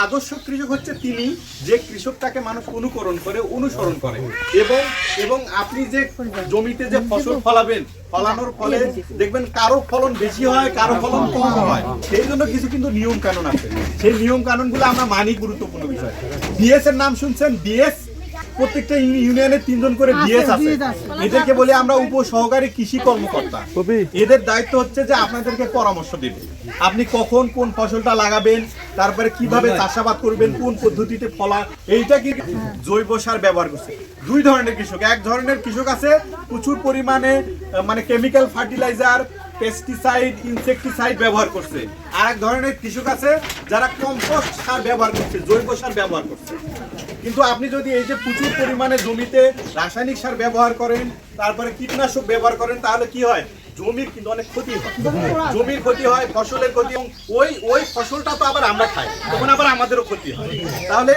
আদর্শ কৃষক হচ্ছে তিনি যে কৃষকটাকে মানুষ অনুকরণ করে অনুসরণ করে এবং আপনি যে জমিতে যে ফসল ফলানোর ফলে দেখবেন কারো ফলন বেশি হয়, কারো ফলন কম হয়। সেই জন্য কিছু কিন্তু নিয়ম কানুন আছে, সেই নিয়ম কানুনগুলো আমরা মানি, গুরুত্বপূর্ণ বিষয়। ডিএস এর নাম শুনছেন? ডিএস প্রত্যেকটা ইউনিয়নে 3 জন করে ডিএস আছে। এদেরকে বলে আমরা উপসহকারী কৃষি কর্মকর্তা। এদের দায়িত্ব হচ্ছে যে আপনাদেরকে পরামর্শ দেবে, আপনি কখন কোন ফসলটা লাগাবেন, তারপরে কিভাবে চাষাবাদ করবেন, কোন পদ্ধতিতে ফলা। এইটা কি জৈব সার ব্যবহার করছে। 2 ধরনের কৃষক। এক ধরনের কৃষক আছে প্রচুর পরিমাণে মানে কেমিক্যাল ফার্টিলাইজার, পেস্টিসাইড, ইনসেকটিসাইড ব্যবহার করছে। আর এক ধরনের কৃষক আছে যারা কম্পোস্ট সার ব্যবহার করছে, জৈব সার ব্যবহার করছে। কিন্তু আপনি যদি এই যে প্রচুর পরিমাণে জমিতে রাসায়নিক সার ব্যবহার করেন, তারপরে কীটনাশক ব্যবহার করেন, তাহলে কি হয়? জমির কিন্তু অনেক ক্ষতি হয়, জমির ক্ষতি হয়, ফসলের ক্ষতি, এবং ওই ফসলটা তো আবার আমরা খাই, তখন আবার আমাদেরও ক্ষতি হয়। তাহলে